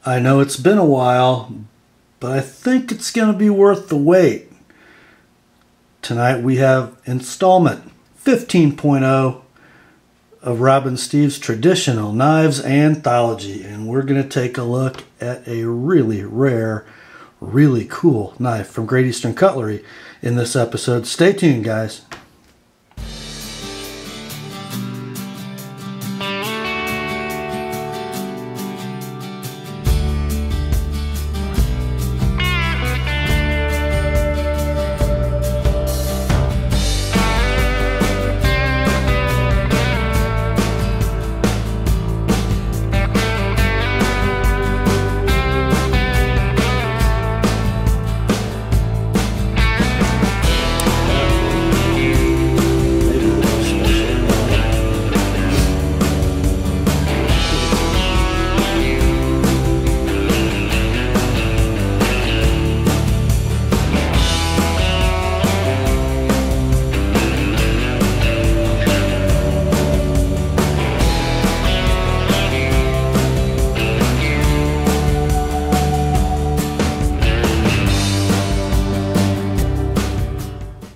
I know it's been a while, but I think it's going to be worth the wait. Tonight we have installment 15.0 of Rob and Steve's Traditional Knives Anthology, and we're going to take a look at a really rare, really cool knife from Great Eastern Cutlery in this episode. Stay tuned, guys.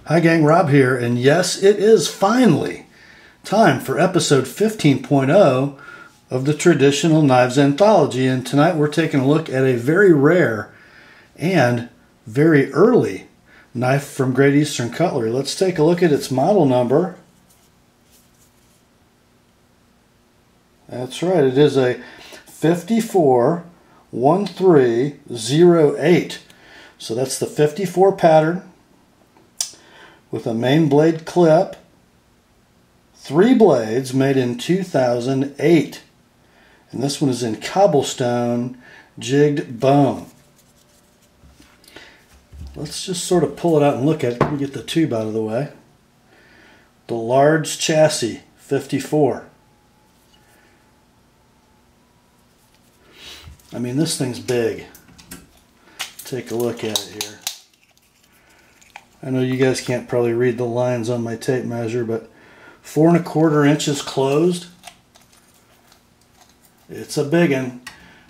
Hi gang, Rob here, and yes, it is finally time for episode 15.0 of the Traditional Knives Anthology, and tonight we're taking a look at a very rare and very early knife from Great Eastern Cutlery. Let's take a look at its model number. That's right, it is a 541308. So that's the 54 pattern, with a main blade clip, 3 blades, made in 2008. And this one is in cobblestone jigged bone. Let's just sort of pull it out and look at it. Let me get the tube out of the way. The large chassis, 54. I mean, this thing's big. Take a look at it here. I know you guys can't probably read the lines on my tape measure, but 4 1/4 inches closed. It's a big one.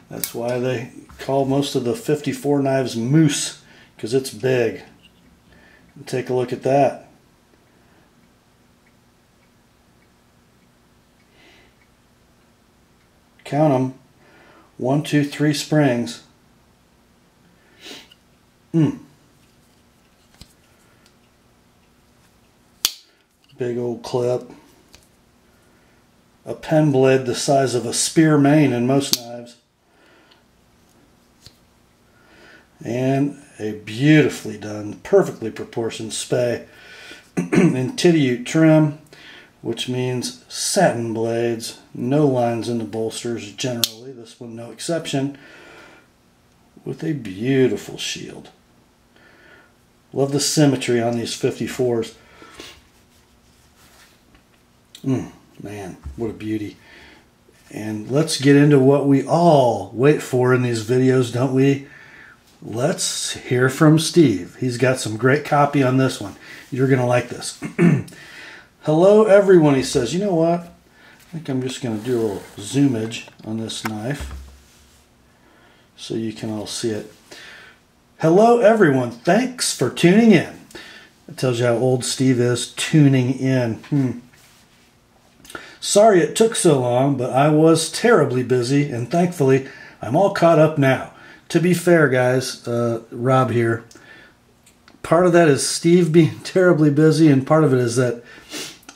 That's why they call most of the 54 knives moose, because it's big. Take a look at that. Count them. 1, 2, 3 springs. Big old clip. A pen blade the size of a spear main in most knives. And a beautifully done, perfectly proportioned spay in Tittiute trim, which means satin blades. No lines in the bolsters generally. This one no exception. With a beautiful shield. Love the symmetry on these 54s. Man, what a beauty. And let's get into what we all wait for in these videos, don't we? Let's hear from Steve. He's got some great copy on this one. You're going to like this. Hello, everyone, he says. You know what? I think I'm just going to do a little zoomage on this knife so you can all see it. Hello, everyone. Thanks for tuning in. It tells you how old Steve is, tuning in. Sorry it took so long, but I was terribly busy, and thankfully I'm all caught up now. To be fair, guys, Rob here, part of that is Steve being terribly busy, and part of it is that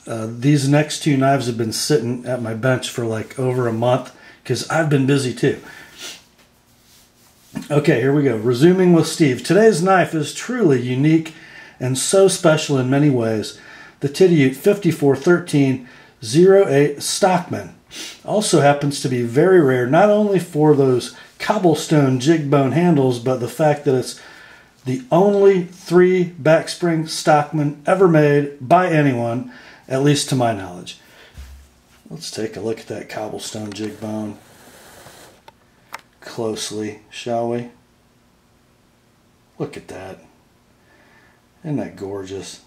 these next 2 knives have been sitting at my bench for like over a month, because I've been busy too. Okay, here we go. Resuming with Steve. Today's knife is truly unique and so special in many ways. The Tittiute 541308 Stockman also happens to be very rare, not only for those cobblestone jig bone handles, but the fact that it's the only 3 backspring Stockman ever made by anyone, at least to my knowledge. Let's take a look at that cobblestone jig bone closely, shall we? Look at that. Isn't that gorgeous?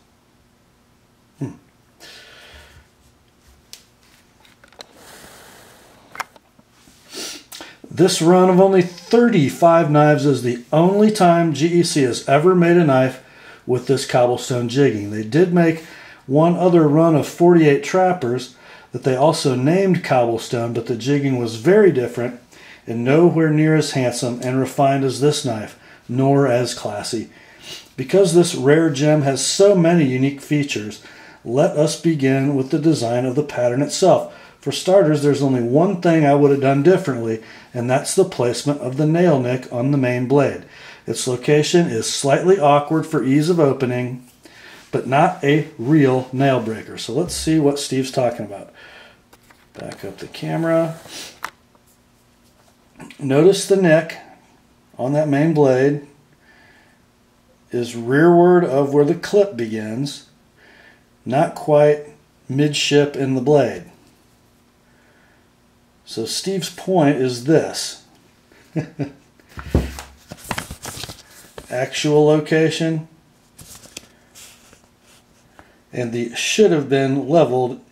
This run of only 35 knives is the only time GEC has ever made a knife with this cobblestone jigging. They did make one other run of 48 trappers that they also named cobblestone, but the jigging was very different and nowhere near as handsome and refined as this knife, nor as classy. Because this rare gem has so many unique features, let us begin with the design of the pattern itself. For starters, there's only one thing I would have done differently, and that's the placement of the nail nick on the main blade. Its location is slightly awkward for ease of opening, but not a real nail breaker. So let's see what Steve's talking about. Back up the camera. Notice the nick on that main blade is rearward of where the clip begins, not quite midship in the blade. So Steve's point is this. Actual location, and the should have been leveled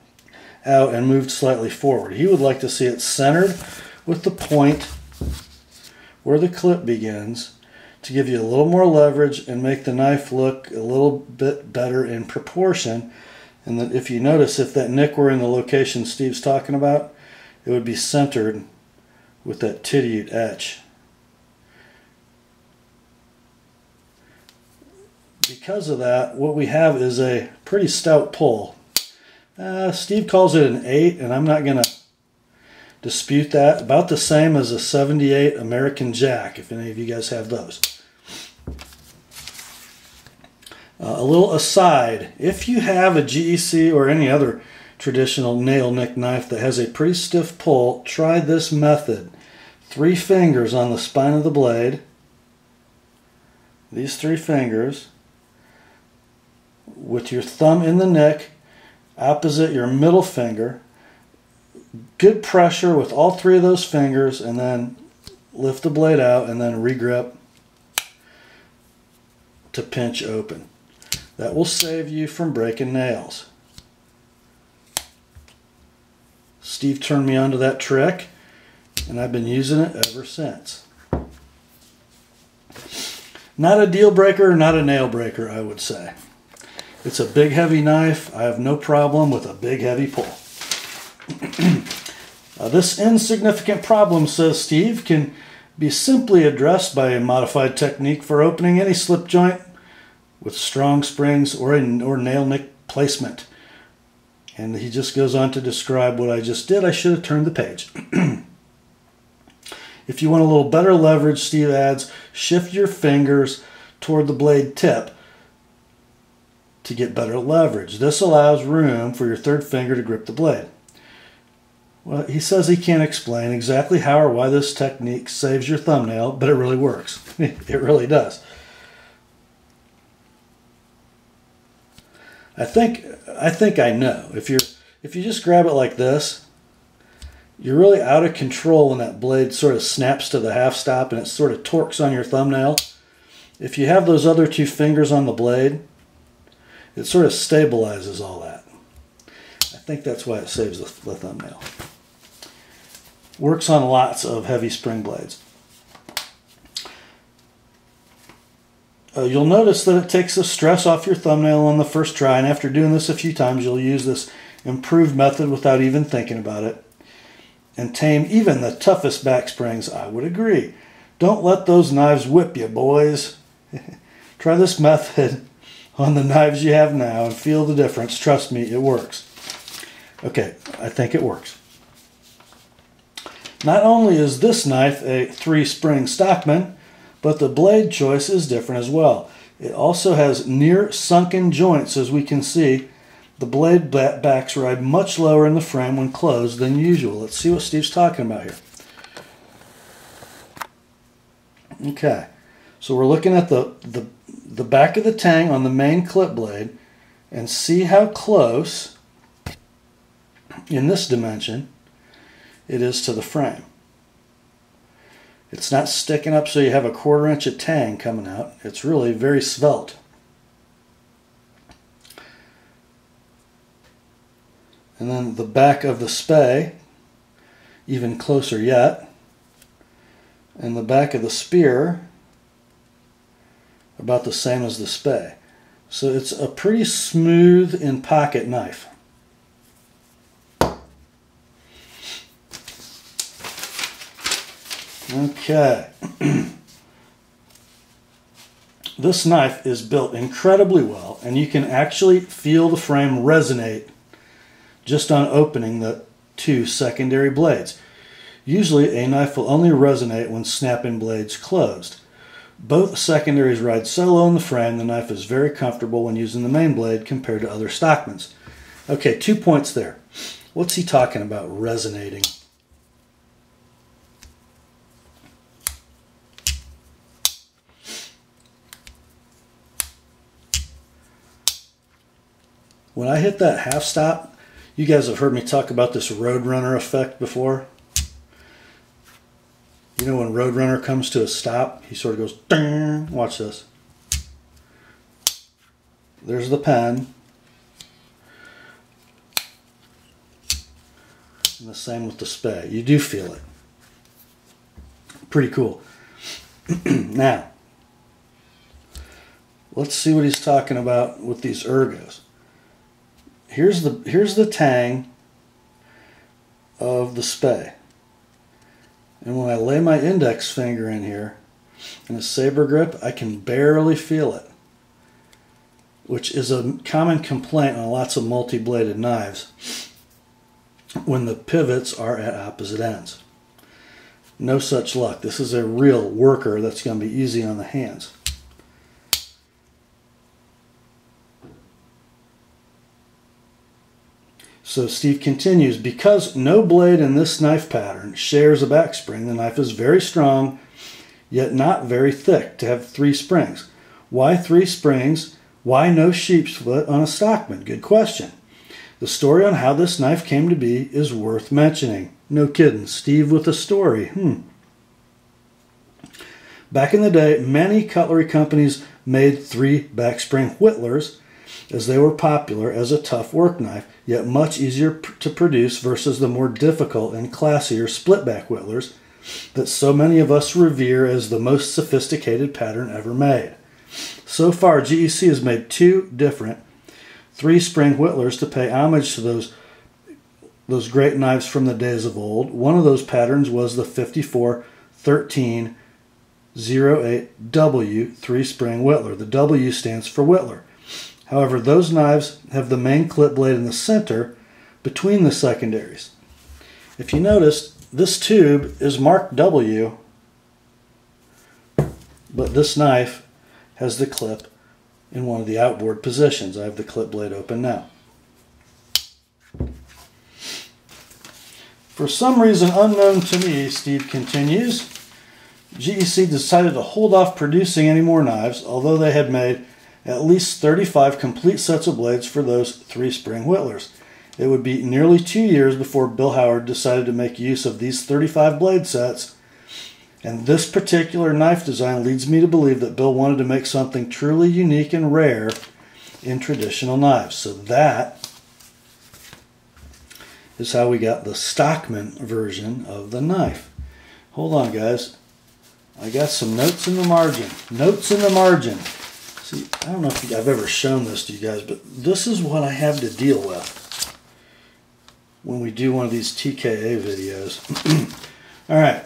out and moved slightly forward. He would like to see it centered with the point where the clip begins to give you a little more leverage and make the knife look a little bit better in proportion. And that if you notice, if that nick were in the location Steve's talking about, it would be centered with that tittiute etch. Because of that, what we have is a pretty stout pull. Steve calls it an 8, and I'm not going to dispute that. About the same as a 78 American Jack, if any of you guys have those. A little aside, if you have a GEC or any other traditional nail nick knife that has a pretty stiff pull, try this method. 3 fingers on the spine of the blade. These 3 fingers with your thumb in the nick opposite your middle finger. Good pressure with all 3 of those fingers, and then lift the blade out and then regrip to pinch open. That will save you from breaking nails. Steve turned me onto that trick, and I've been using it ever since. Not a deal breaker, not a nail breaker, I would say. It's a big heavy knife. I have no problem with a big heavy pull. This insignificant problem, says Steve, can be simply addressed by a modified technique for opening any slip joint with strong springs or nail nick placement. And he just goes on to describe what I just did. I should have turned the page. If you want a little better leverage, Steve adds, shift your fingers toward the blade tip to get better leverage. This allows room for your 3rd finger to grip the blade. Well, he says he can't explain exactly how or why this technique saves your thumbnail, but it really works. It really does. I think I know. If you just grab it like this, you're really out of control when that blade sort of snaps to the half stop and it sort of torques on your thumbnail. If you have those other 2 fingers on the blade, it sort of stabilizes all that. I think that's why it saves the thumbnail. Works on lots of heavy spring blades. You'll notice that it takes the stress off your thumbnail on the first try, and after doing this a few times, you'll use this improved method without even thinking about it, and tame even the toughest back springs. I would agree. Don't let those knives whip you, boys. Try this method on the knives you have now and feel the difference. Trust me, it works. Okay, I think it works. Not only is this knife a 3-spring Stockman, but the blade choice is different as well. It also has near sunken joints, as we can see. The blade backs ride much lower in the frame when closed than usual. Let's see what Steve's talking about here. Okay, so we're looking at the back of the tang on the main clip blade, and see how close in this dimension it is to the frame. It's not sticking up so you have a 1/4 inch of tang coming out. It's really very svelte. And then the back of the spay, even closer yet. And the back of the spear about the same as the spay. So it's a pretty smooth in pocket knife. Okay. This knife is built incredibly well, and you can actually feel the frame resonate just on opening the two secondary blades. Usually a knife will only resonate when snapping blades closed. Both secondaries ride so low in the frame, the knife is very comfortable when using the main blade compared to other Stockmans. Okay, 2 points there. What's he talking about, resonating? When I hit that half stop, you guys have heard me talk about this Roadrunner effect before. You know when Roadrunner comes to a stop, he sort of goes, ding. Watch this. There's the pen. And the same with the spay. You do feel it. Pretty cool. Now, let's see what he's talking about with these ergos. Here's the tang of the spay. And when I lay my index finger in here in a saber grip, I can barely feel it, which is a common complaint on lots of multi-bladed knives when the pivots are at opposite ends. No such luck. This is a real worker that's going to be easy on the hands. So Steve continues, because no blade in this knife pattern shares a back spring, the knife is very strong, yet not very thick to have 3 springs. Why 3 springs? Why no sheep's foot on a Stockman? Good question. The story on how this knife came to be is worth mentioning. No kidding, Steve with a story. Back in the day, many cutlery companies made 3 back spring whittlers, as they were popular as a tough work knife, yet much easier to produce versus the more difficult and classier split-back whittlers that so many of us revere as the most sophisticated pattern ever made. So far, GEC has made 2 different 3-spring whittlers to pay homage to those great knives from the days of old. One of those patterns was the 5413 08W 3-spring whittler. The W stands for whittler. However, those knives have the main clip blade in the center between the secondaries. If you notice, this tube is marked W, but this knife has the clip in one of the outboard positions. I have the clip blade open now. For some reason unknown to me, Steve continues, GEC decided to hold off producing any more knives, although they had made at least 35 complete sets of blades for those 3-spring whittlers. It would be nearly 2 years before Bill Howard decided to make use of these 35 blade sets, and this particular knife design leads me to believe that Bill wanted to make something truly unique and rare in traditional knives. So that is how we got the Stockman version of the knife. Hold on, guys. I got some notes in the margin. Notes in the margin. See, I don't know if I've ever shown this to you guys, but this is what I have to deal with when we do one of these TKA videos. All right.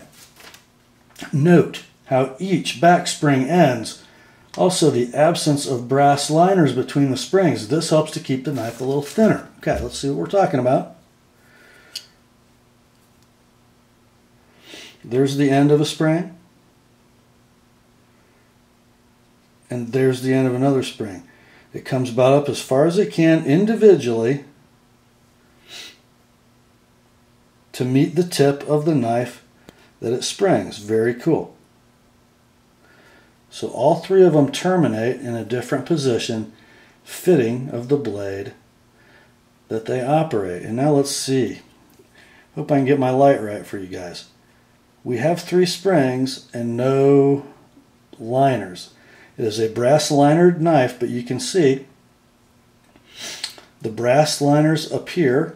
Note how each back spring ends. Also, the absence of brass liners between the springs. This helps to keep the knife a little thinner. Okay, let's see what we're talking about. There's the end of a spring. And there's the end of another spring. It comes about up as far as it can individually to meet the tip of the knife that it springs. Very cool. So all 3 of them terminate in a different position, fitting of the blade that they operate. And now let's see. Hope I can get my light right for you guys. We have 3 springs and no liners. It is a brass linered knife, but you can see the brass liners appear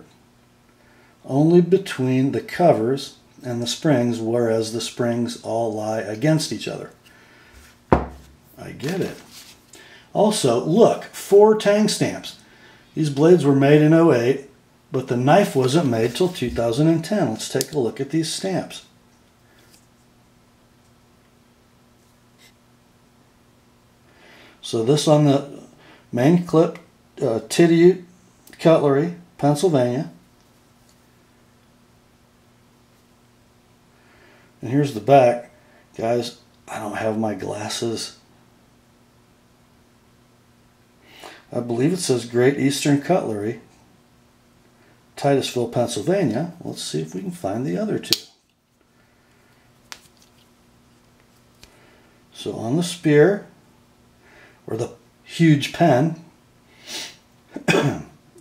only between the covers and the springs, whereas the springs all lie against each other. I get it. Also, look, 4 Tang stamps. These blades were made in 08, but the knife wasn't made till 2010. Let's take a look at these stamps. So this on the main clip, Untitled Cutlery, Pennsylvania. And here's the back. Guys, I don't have my glasses. I believe it says Great Eastern Cutlery, Titusville, Pennsylvania. Let's see if we can find the other two. So on the spear, or the huge pen,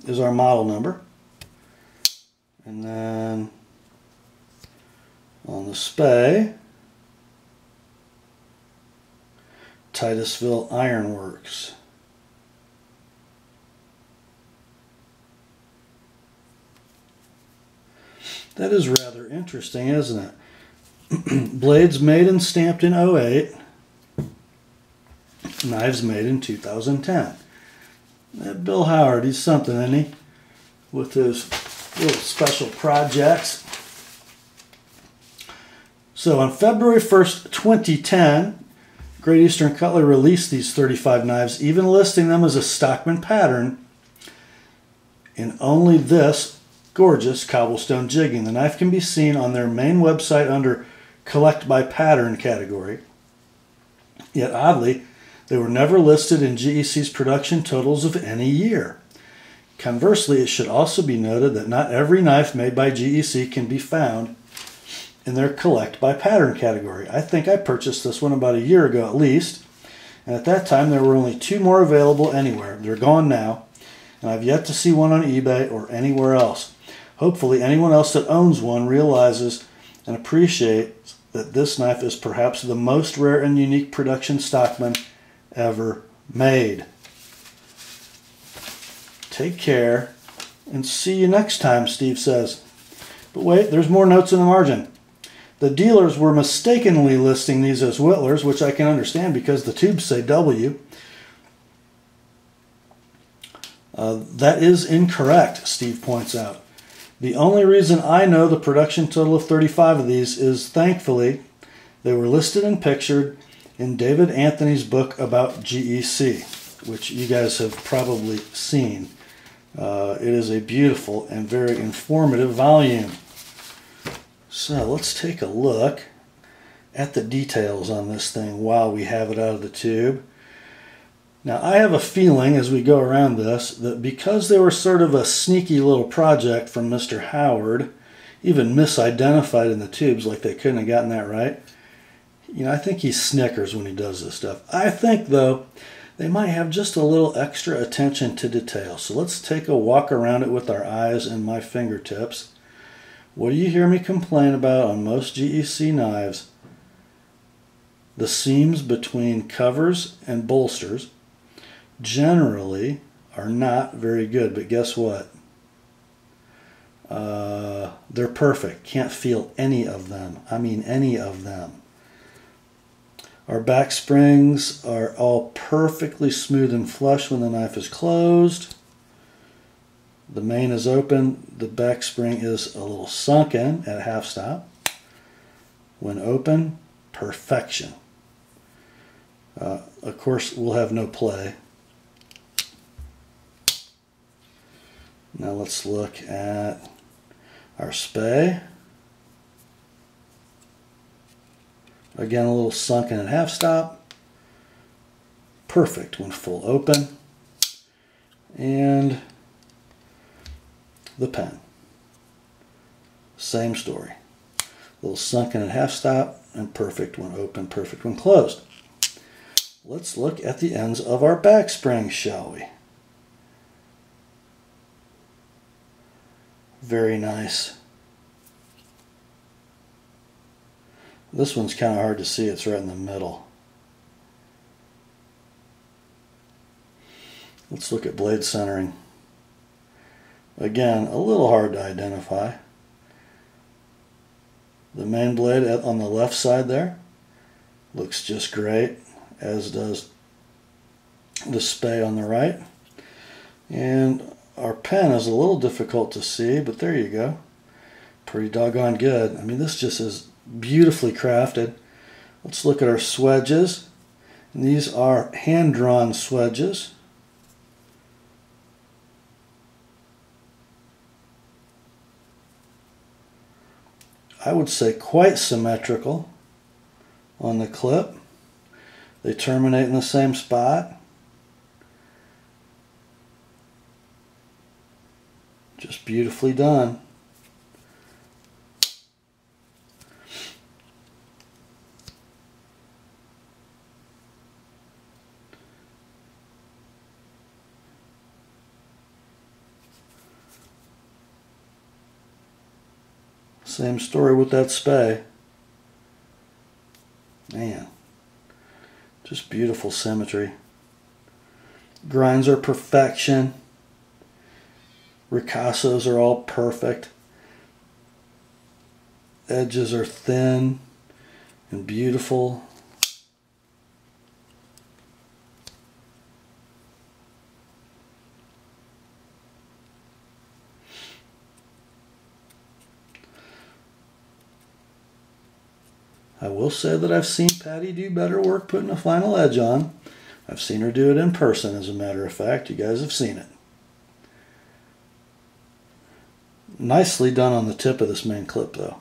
is our model number. And then on the spay, Titusville Ironworks. That is rather interesting, isn't it? Blades made and stamped in 08, knives made in 2010. That Bill Howard, he's something, isn't he? With his little special projects. So on February 1st, 2010, Great Eastern Cutlery released these 35 knives, even listing them as a Stockman pattern in only this gorgeous cobblestone jigging. The knife can be seen on their main website under Collect by Pattern category. Yet oddly, they were never listed in GEC's production totals of any year. Conversely, it should also be noted that not every knife made by GEC can be found in their Collect by Pattern category. I think I purchased this one about a year ago at least, and at that time there were only 2 more available anywhere. They're gone now, and I've yet to see one on eBay or anywhere else. Hopefully anyone else that owns one realizes and appreciates that this knife is perhaps the most rare and unique production Stockman ever made. Take care and see you next time, Steve says. But wait, there's more notes in the margin. The dealers were mistakenly listing these as Whittlers, which I can understand because the tubes say W. That is incorrect, Steve points out. The only reason I know the production total of 35 of these is, thankfully, they were listed and pictured in David Anthony's book about GEC, which you guys have probably seen. It is a beautiful and very informative volume. So let's take a look at the details on this thing while we have it out of the tube. Now I have a feeling as we go around this that because they were sort of a sneaky little project from Mr. Howard, even misidentified in the tubes like they couldn't have gotten that right, you know, I think he snickers when he does this stuff. I think though they might have just a little extra attention to detail. So let's take a walk around it with our eyes and my fingertips. What do you hear me complain about on most GEC knives? The seams between covers and bolsters generally are not very good, but guess what? They're perfect. Can't feel any of them. I mean any of them. Our back springs are all perfectly smooth and flush when the knife is closed. The main is open. The back spring is a little sunken at half stop. When open, perfection. Of course, we'll have no play. Now let's look at our spay. Again, a little sunken at half stop. Perfect when full open. And the pen. Same story. A little sunken at half stop and perfect when open, perfect when closed. Let's look at the ends of our back springs, shall we? Very nice. This one's kind of hard to see. It's right in the middle. Let's look at blade centering. Again, a little hard to identify. The main blade on the left side there looks just great, as does the spay on the right. And our pen is a little difficult to see, but there you go. Pretty doggone good. I mean, this just is beautifully crafted. Let's look at our swedges. And these are hand-drawn swedges. I would say quite symmetrical on the clip. They terminate in the same spot. Just beautifully done. Same story with that spay. Man, just beautiful symmetry. Grinds are perfection. Ricassos are all perfect. Edges are thin and beautiful. I will say that I've seen Patty do better work putting a final edge on. I've seen her do it in person, as a matter of fact. You guys have seen it. Nicely done on the tip of this main clip, though.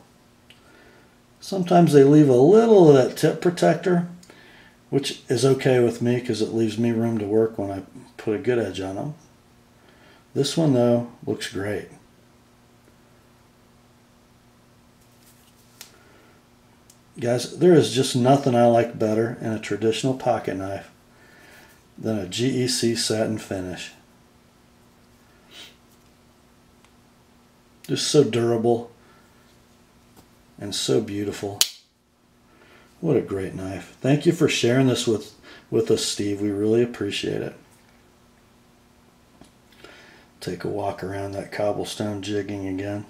Sometimes they leave a little of that tip protector, which is okay with me because it leaves me room to work when I put a good edge on them. This one, though, looks great. Guys, there is just nothing I like better in a traditional pocket knife than a GEC satin finish. Just so durable and so beautiful. What a great knife. Thank you for sharing this with us, Steve. We really appreciate it. Take a walk around that cobblestone jigging again.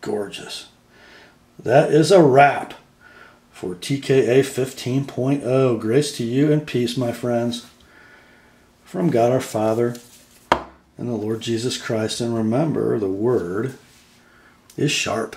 Gorgeous. That is a wrap for TKA 15.0. Grace to you and peace, my friends, from God our Father and the Lord Jesus Christ. And remember, the word is sharp.